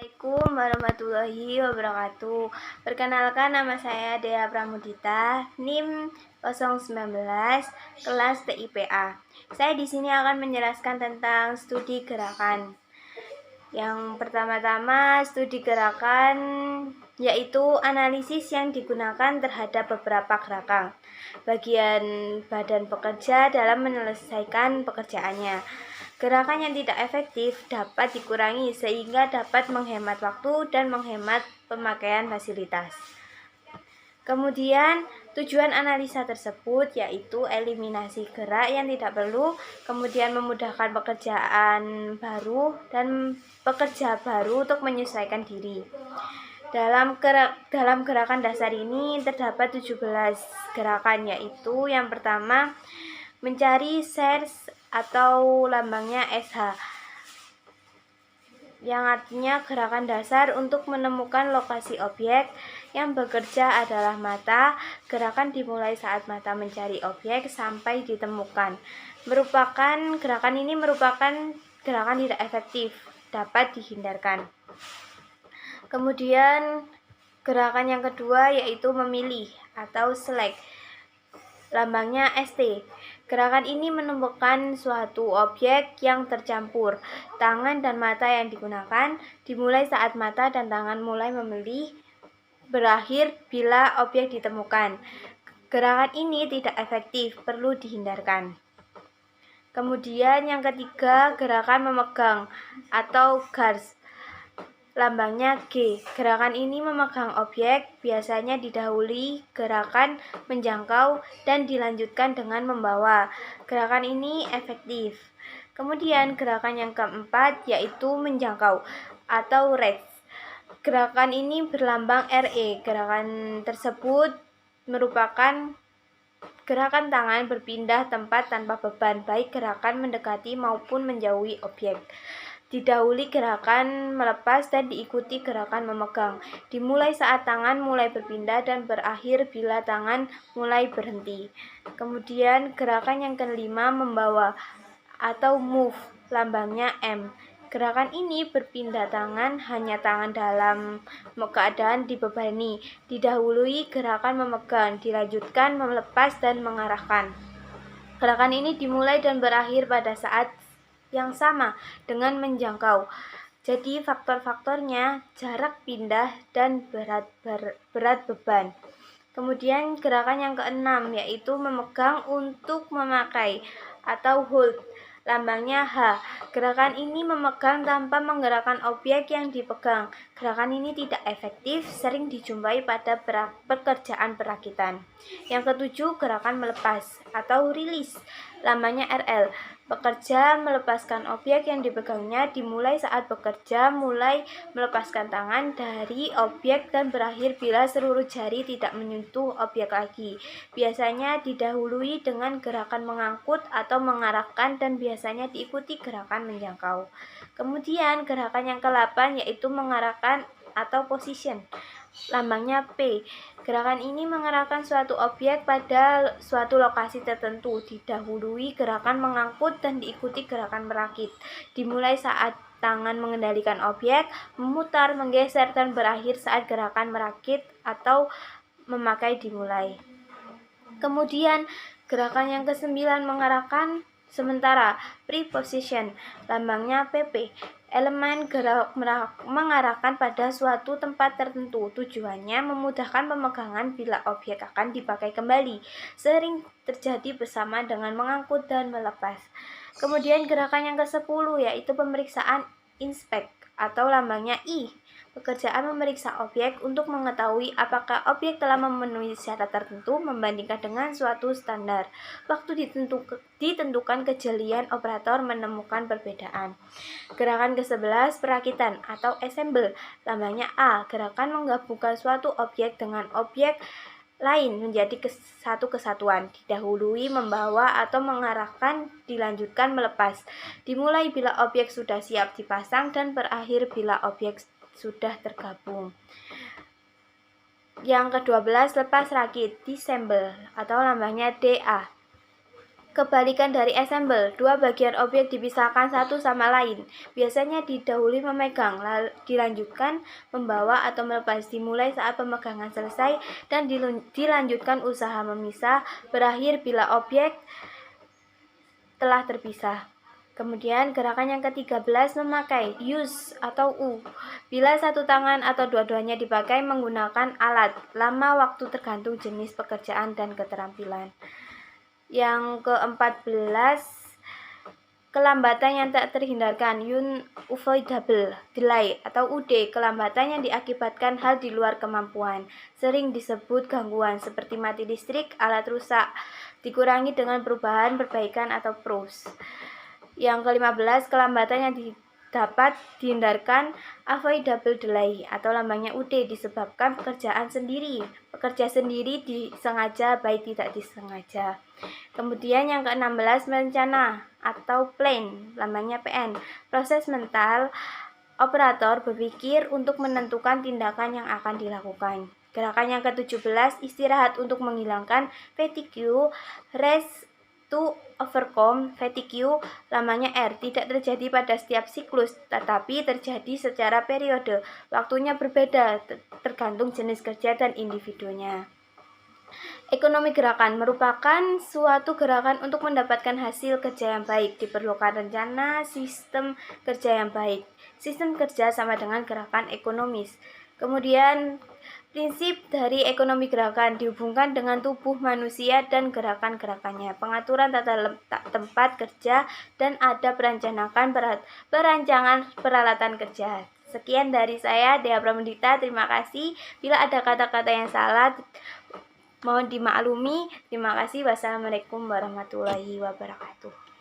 Assalamualaikum warahmatullahi wabarakatuh. Perkenalkan, nama saya Dea Pramudita, NIM 019, kelas TIPA. Saya di sini akan menjelaskan tentang studi gerakan. Yang pertama-tama, studi gerakan yaitu analisis yang digunakan terhadap beberapa gerakan bagian badan pekerja dalam menyelesaikan pekerjaannya. Gerakan yang tidak efektif dapat dikurangi sehingga dapat menghemat waktu dan menghemat pemakaian fasilitas. Kemudian, tujuan analisa tersebut yaitu eliminasi gerak yang tidak perlu, kemudian memudahkan pekerjaan baru dan pekerja baru untuk menyesuaikan diri. Dalam gerakan dasar ini terdapat 17 gerakan, yaitu yang pertama mencari search atau lambangnya SH, yang artinya gerakan dasar untuk menemukan lokasi objek. Yang bekerja adalah mata. Gerakan dimulai saat mata mencari objek sampai ditemukan. Gerakan ini merupakan gerakan tidak efektif, dapat dihindarkan. Kemudian gerakan yang kedua yaitu memilih atau select, lambangnya ST. Gerakan ini menemukan suatu objek yang tercampur. Tangan dan mata yang digunakan dimulai saat mata dan tangan mulai memilih, berakhir bila objek ditemukan. Gerakan ini tidak efektif, perlu dihindarkan. Kemudian yang ketiga, gerakan memegang atau grasp, lambangnya G. Gerakan ini memegang objek, biasanya didahului gerakan menjangkau dan dilanjutkan dengan membawa. Gerakan ini efektif. Kemudian gerakan yang keempat yaitu menjangkau atau reach. Gerakan ini berlambang RE. Gerakan tersebut merupakan gerakan tangan berpindah tempat tanpa beban, baik gerakan mendekati maupun menjauhi objek. Didahului gerakan melepas dan diikuti gerakan memegang. Dimulai saat tangan mulai berpindah dan berakhir bila tangan mulai berhenti. Kemudian gerakan yang kelima membawa atau move, lambangnya M. Gerakan ini berpindah tangan, hanya tangan dalam keadaan dibebani. Didahului gerakan memegang, dilanjutkan melepas dan mengarahkan. Gerakan ini dimulai dan berakhir pada saat yang sama dengan menjangkau. Jadi faktor-faktornya jarak pindah dan berat beban. Kemudian gerakan yang keenam yaitu memegang untuk memakai atau hold, lambangnya H. Gerakan ini memegang tanpa menggerakkan objek yang dipegang. Gerakan ini tidak efektif, sering dijumpai pada pekerjaan perakitan. Yang ketujuh, gerakan melepas atau release, lambangnya RL. Pekerja melepaskan objek yang dipegangnya, dimulai saat bekerja mulai melepaskan tangan dari objek dan berakhir bila seluruh jari tidak menyentuh objek lagi. Biasanya didahului dengan gerakan mengangkut atau mengarahkan dan biasanya diikuti gerakan menjangkau. Kemudian gerakan yang ke-8 yaitu mengarahkan atau position, lambangnya P. Gerakan ini mengarahkan suatu objek pada suatu lokasi tertentu. Didahului gerakan mengangkut dan diikuti gerakan merakit. Dimulai saat tangan mengendalikan objek, memutar, menggeser, dan berakhir saat gerakan merakit atau memakai dimulai. Kemudian gerakan yang ke-9 mengarahkan sementara, preposition, lambangnya PP. Elemen gerak mengarahkan pada suatu tempat tertentu. Tujuannya memudahkan pemegangan bila objek akan dipakai kembali. Sering terjadi bersama dengan mengangkut dan melepas. Kemudian gerakan yang ke-10 yaitu pemeriksaan inspect atau lambangnya I. Pekerjaan memeriksa objek untuk mengetahui apakah objek telah memenuhi syarat tertentu membandingkan dengan suatu standar. Waktu ditentukan kejelian operator menemukan perbedaan. Gerakan ke-11 perakitan atau assemble, lambangnya A. Gerakan menggabungkan suatu objek dengan objek lain menjadi satu kesatuan. Didahului membawa atau mengarahkan, dilanjutkan melepas. Dimulai bila objek sudah siap dipasang dan berakhir bila objek sudah tergabung. Yang ke-12 lepas rakit, disassemble atau lambangnya DA. Kebalikan dari assemble, dua bagian objek dipisahkan satu sama lain. Biasanya didahului memegang, dilanjutkan membawa atau melepas, dimulai saat pemegangan selesai, dan dilanjutkan usaha memisah, berakhir bila objek telah terpisah. Kemudian gerakan yang ke-13 memakai use atau u. Bila satu tangan atau dua-duanya dipakai menggunakan alat, lama waktu tergantung jenis pekerjaan dan keterampilan. Yang ke-14 kelambatan yang tak terhindarkan, unavoidable delay atau UD, kelambatan yang diakibatkan hal di luar kemampuan, sering disebut gangguan seperti mati listrik, alat rusak, dikurangi dengan perubahan, perbaikan atau pros. Yang ke-15 kelambatan yang dapat dihindarkan, avoidable delay atau lambangnya UD, disebabkan pekerja sendiri disengaja baik tidak disengaja. Kemudian yang ke-16 merencana atau plan, lambangnya PN, proses mental operator berpikir untuk menentukan tindakan yang akan dilakukan. Gerakan yang ke-17 istirahat untuk menghilangkan fatigue, rest to overcome fatigue, lambangnya R, tidak terjadi pada setiap siklus, tetapi terjadi secara periode. Waktunya berbeda, tergantung jenis kerja dan individunya. Ekonomi gerakan merupakan suatu gerakan untuk mendapatkan hasil kerja yang baik. Diperlukan rencana sistem kerja yang baik. Sistem kerja sama dengan gerakan ekonomis. Kemudian prinsip dari ekonomi gerakan dihubungkan dengan tubuh manusia dan gerakan-gerakannya, pengaturan tata tempat kerja, dan ada perancangan peralatan kerja. Sekian dari saya, Dea Pramudita. Terima kasih. Bila ada kata-kata yang salah, mohon dimaklumi. Terima kasih. Wassalamualaikum warahmatullahi wabarakatuh.